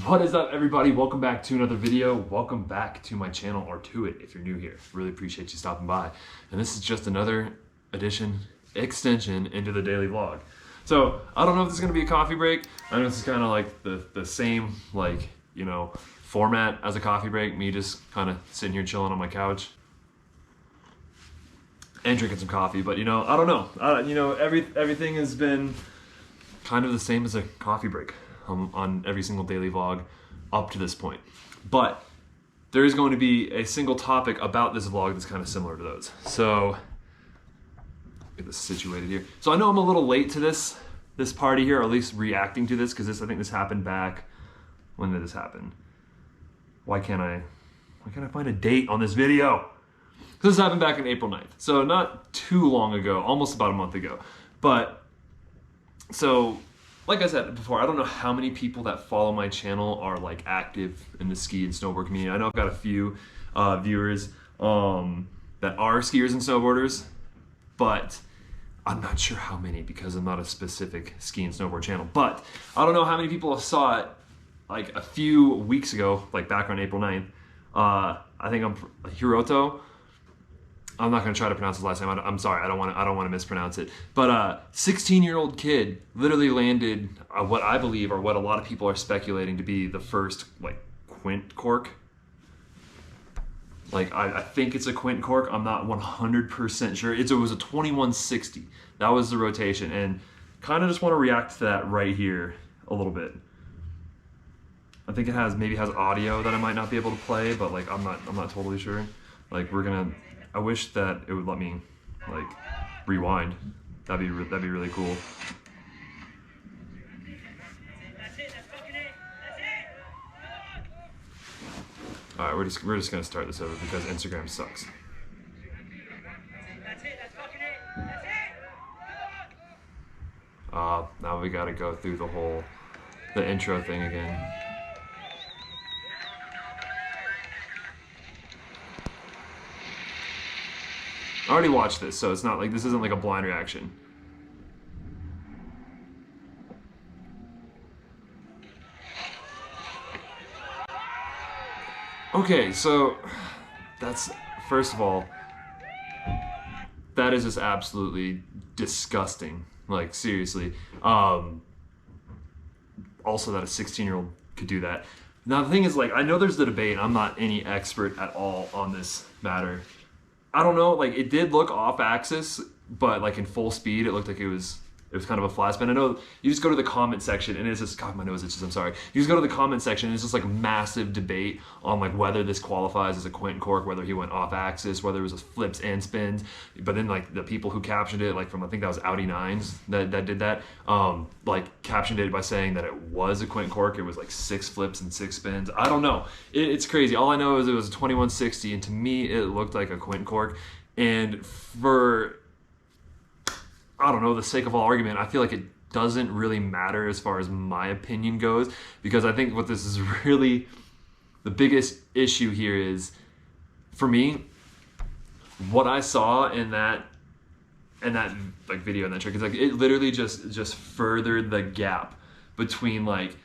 What is up, everybody? Welcome back to another video. Welcome back to my channel, or to it if you're new here. Really appreciate you stopping by. And this is just another extension into the daily vlog. So I don't know if this is gonna be a coffee break. I know this is kind of like the same, like, you know, format as a coffee break. Me just kind of sitting here chilling on my couch and drinking some coffee. But you know, I don't know. You know, everything has been kind of the same as a coffee break on every single daily vlog up to this point. But there is going to be a single topic about this vlog that's kind of similar to those. So get this situated here. So I know I'm a little late to this party here, or at least reacting to this, because I think this happened back, when did this happen? Why can't I find a date on this video? This happened back on April 9th. So not too long ago, almost about a month ago. But so, like I said before, I don't know how many people that follow my channel are like active in the ski and snowboard community. I know I've got a few viewers that are skiers and snowboarders, but I'm not sure how many because I'm not a specific ski and snowboard channel. But I don't know how many people saw it like a few weeks ago, like back on April 9th. I think I'm Hiroto. I'm not gonna try to pronounce his last name. I'm sorry. I don't want to mispronounce it. But 16-year-old kid literally landed what I believe, or what a lot of people are speculating to be, the first like Quintcork. Like I think it's a Quintcork. I'm not 100% sure. It was a 2160. That was the rotation, and kind of just want to react to that right here a little bit. I think it maybe has audio that I might not be able to play, but like I'm not totally sure. Like I wish that it would let me like rewind. That'd be really cool. All right, we're just gonna start this over because Instagram sucks. Now we gotta go through the intro thing again. I already watched this, so it's not like, this isn't like a blind reaction. Okay, so that's, first of all, that is just absolutely disgusting. Like, seriously. Also that a 16-year-old could do that. Now the thing is, like, I know there's the debate. I'm not any expert at all on this matter. I don't know, like, it did look off axis, but like in full speed, it looked like it was kind of a flat spin. I know you just go to the comment section and it's just, God, my nose itches, I'm sorry. You just go to the comment section and it's just like massive debate on like whether this qualifies as a Quintcork, whether he went off axis, whether it was flips and spins. But then like the people who captioned it, like from, I think that was Audi 9s that did that, like captioned it by saying that it was a Quintcork. It was like 6 flips and 6 spins. I don't know. It's crazy. All I know is it was a 2160, and to me it looked like a Quintcork. And for, I don't know, the sake of all argument, I feel like it doesn't really matter as far as my opinion goes, because I think what this is really, the biggest issue here is, for me, what I saw in that like video and that trick is like, it literally just furthered the gap between like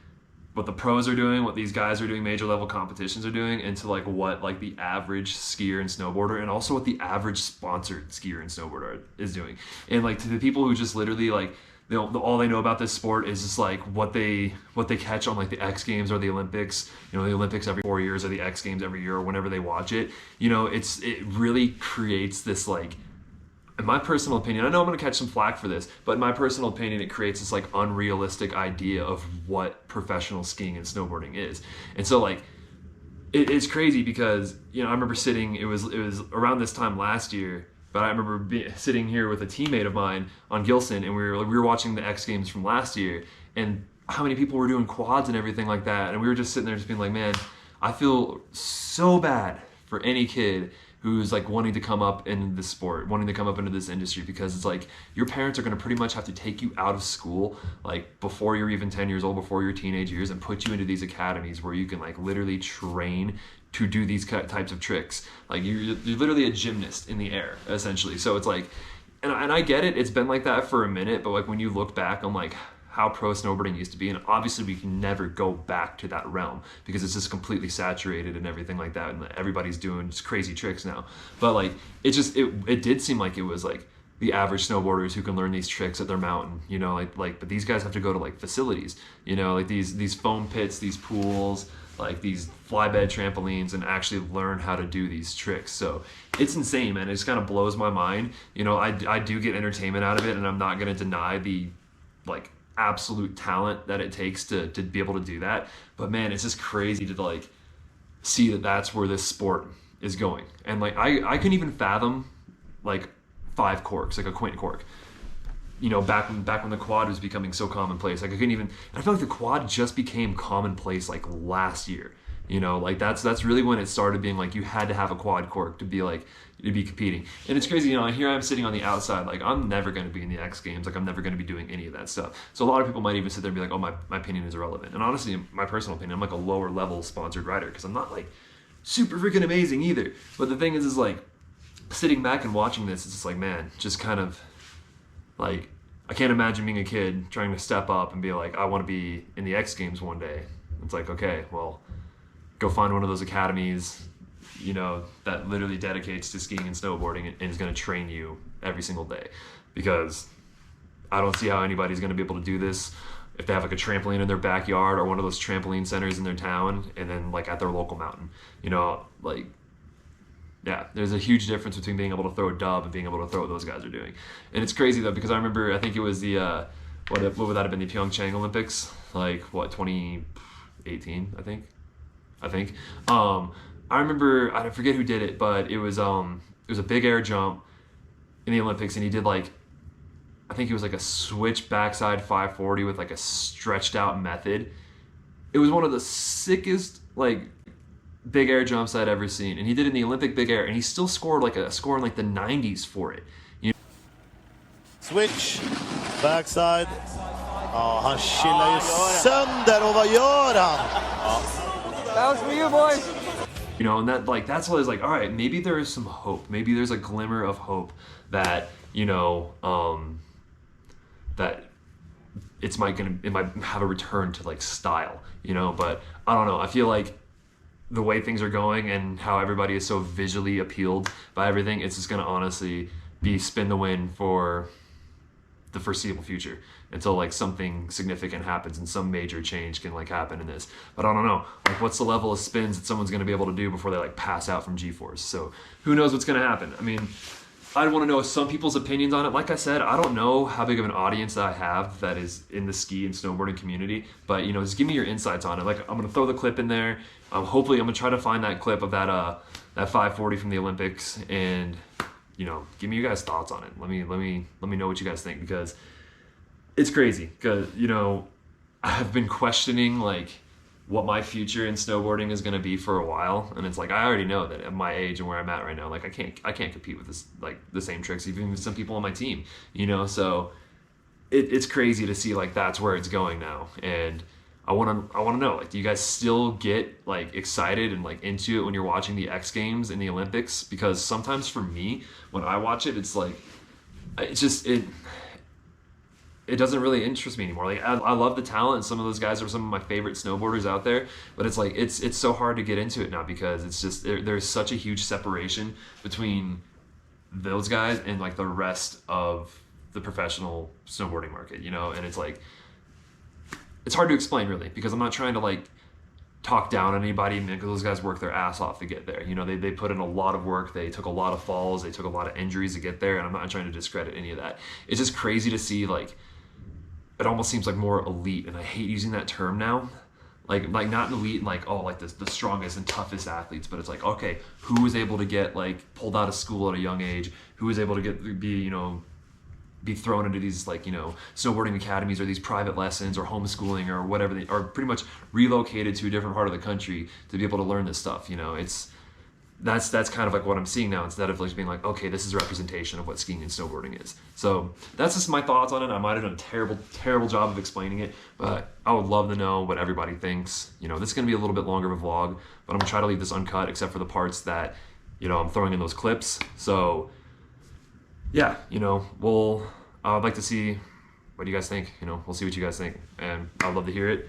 what the pros are doing, what these guys are doing, major level competitions are doing, into like what like the average skier and snowboarder, and also what the average sponsored skier and snowboarder is doing. And like to the people who just literally like, all they know about this sport is just like what they catch on like the X Games or the Olympics. You know, the Olympics every 4 years, or the X Games every year, or whenever they watch it. You know, it really creates this, like, in my personal opinion, I know I'm gonna catch some flack for this, but in my personal opinion, it creates this like unrealistic idea of what professional skiing and snowboarding is. And so like, it's crazy because, you know, I remember sitting, it was around this time last year, but I remember sitting here with a teammate of mine on Gilson, and we were watching the X Games from last year, and how many people were doing quads and everything like that. And we were just sitting there just being like, man, I feel so bad for any kid who's like wanting to come up in this sport, wanting to come up into this industry, because it's like your parents are going to pretty much have to take you out of school like before you're even 10 years old, before your teenage years, and put you into these academies where you can like literally train to do these types of tricks. Like you're literally a gymnast in the air, essentially. So it's like, and I get it, it's been like that for a minute, but like when you look back on like how pro snowboarding used to be, and obviously we can never go back to that realm because it's just completely saturated and everything like that, and everybody's doing just crazy tricks now. But like it did seem like it was like the average snowboarders who can learn these tricks at their mountain, you know, but these guys have to go to like facilities, you know, like these foam pits, these pools, like these flybed trampolines, and actually learn how to do these tricks. So it's insane, man. It just kind of blows my mind. You know, I do get entertainment out of it, and I'm not going to deny the like absolute talent that it takes to be able to do that. But man, it's just crazy to like see that that's where this sport is going. And like I couldn't even fathom like 5 corks, like a Quintcork, you know, back when the quad was becoming so commonplace. Like I couldn't even, I feel like the quad just became commonplace like last year, you know, like that's really when it started being like you had to have a quad cork to be like, to be competing. And it's crazy, you know, here I'm sitting on the outside, like I'm never going to be in the X Games, like I'm never going to be doing any of that stuff. So a lot of people might even sit there and be like, oh, my opinion is irrelevant. And honestly, my personal opinion, I'm like a lower level sponsored rider because I'm not like super freaking amazing either. But the thing is like sitting back and watching this, it's just like, man, just kind of like, I can't imagine being a kid trying to step up and be like, I want to be in the X Games one day. It's like, okay, well, go find one of those academies, you know, that literally dedicates to skiing and snowboarding and is going to train you every single day. Because I don't see how anybody's going to be able to do this if they have like a trampoline in their backyard or one of those trampoline centers in their town and then like at their local mountain, you know, like, yeah, there's a huge difference between being able to throw a dub and being able to throw what those guys are doing. And it's crazy though, because I remember, I think it was the, what would that have been, the Pyeongchang Olympics? Like what, 2018, I think? I remember, I forget who did it, but it was a big air jump in the Olympics, and he did like, I think it was like a switch backside 540 with like a stretched out method. It was one of the sickest like big air jumps I'd ever seen, and he did it in the Olympic big air, and he still scored like a score in like the 90s for it. You know? Switch, backside. Ja, han chillar ju sönder, och vad gör han? That was for you, boys. You know, and that's what I was like, all right, maybe there is some hope. Maybe there's a glimmer of hope that, you know, that it might have a return to like style, you know, but I don't know. I feel like the way things are going and how everybody is so visually appealed by everything, it's just going to honestly be spin the win for the foreseeable future until like something significant happens and some major change can like happen in this. But I don't know, like what's the level of spins that someone's going to be able to do before they like pass out from G-force? So who knows what's going to happen? I mean, I want to know some people's opinions on it. Like I said, I don't know how big of an audience that I have that is in the ski and snowboarding community, but you know, just give me your insights on it. Like I'm going to throw the clip in there. Hopefully I'm going to try to find that clip of that 540 from the Olympics, and you know, give me your guys' thoughts on it. Let me know what you guys think, because it's crazy. Because, you know, I've been questioning like what my future in snowboarding is going to be for a while, and it's like I already know that at my age and where I'm at right now, like I can't compete with this, like the same tricks, even with some people on my team, you know. So it's crazy to see like that's where it's going now, and I want to know, like, do you guys still get like excited and like into it when you're watching the X Games and the Olympics? Because sometimes for me, when I watch it, it's like, it's just, it doesn't really interest me anymore. Like I love the talent, and some of those guys are some of my favorite snowboarders out there, but it's like, it's so hard to get into it now because it's just, there's such a huge separation between those guys and like the rest of the professional snowboarding market, you know? And it's like, it's hard to explain really, because I'm not trying to like talk down on anybody, because those guys work their ass off to get there. You know, they put in a lot of work, they took a lot of falls, they took a lot of injuries to get there, and I'm not trying to discredit any of that. It's just crazy to see, like, it almost seems like more elite, and I hate using that term now. Like not elite and like, oh, like the strongest and toughest athletes, but it's like, okay, who was able to get like pulled out of school at a young age, who was able to be thrown into these like, you know, snowboarding academies or these private lessons or homeschooling or whatever, they are pretty much relocated to a different part of the country to be able to learn this stuff. You know, that's kind of like what I'm seeing now, instead of like being like, okay, this is a representation of what skiing and snowboarding is. So that's just my thoughts on it. I might have done a terrible job of explaining it, but I would love to know what everybody thinks. You know, this is going to be a little bit longer of a vlog, but I'm gonna try to leave this uncut except for the parts that, you know, I'm throwing in those clips. So yeah, you know, I'd like to see what do you guys think? You know, we'll see what you guys think, and I'd love to hear it.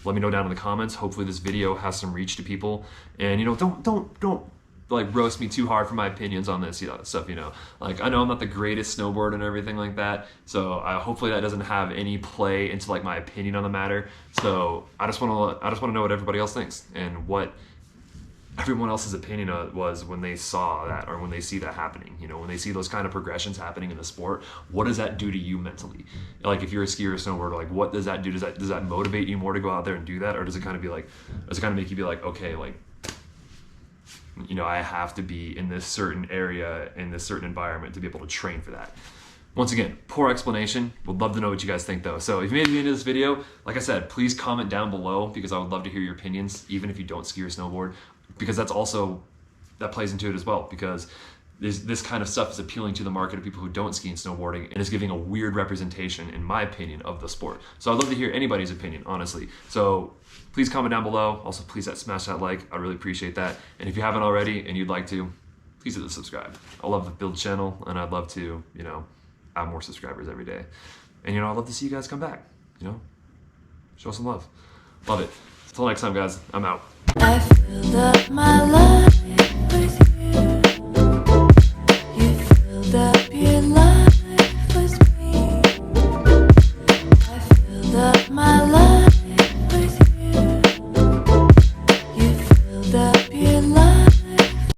Let me know down in the comments. Hopefully this video has some reach to people, and you know, don't like roast me too hard for my opinions on this, you know, stuff, you know. Like, I know I'm not the greatest snowboarder and everything like that, so hopefully that doesn't have any play into like my opinion on the matter. So I just want to know what everybody else thinks and what everyone else's opinion was when they saw that, or when they see that happening. You know, when they see those kind of progressions happening in the sport, what does that do to you mentally? Like, if you're a skier or snowboarder, like, what does that do? Does that motivate you more to go out there and do that, or does it kind of make you be like, okay, like, you know, I have to be in this certain area, in this certain environment to be able to train for that. Once again, poor explanation. Would love to know what you guys think though. So if you made it into this video, like I said, please comment down below, because I would love to hear your opinions, even if you don't ski or snowboard, because that plays into it as well, because this kind of stuff is appealing to the market of people who don't ski and snowboarding, and is giving a weird representation, in my opinion, of the sport. So I'd love to hear anybody's opinion, honestly. So please comment down below. Also, please smash that like. I really appreciate that. And if you haven't already and you'd like to, please hit the subscribe. I love to build channel, and I'd love to, you know, add more subscribers every day. And you know, I'd love to see you guys come back. You know, show some love. Love it. Until next time, guys. I'm out. I filled up my life.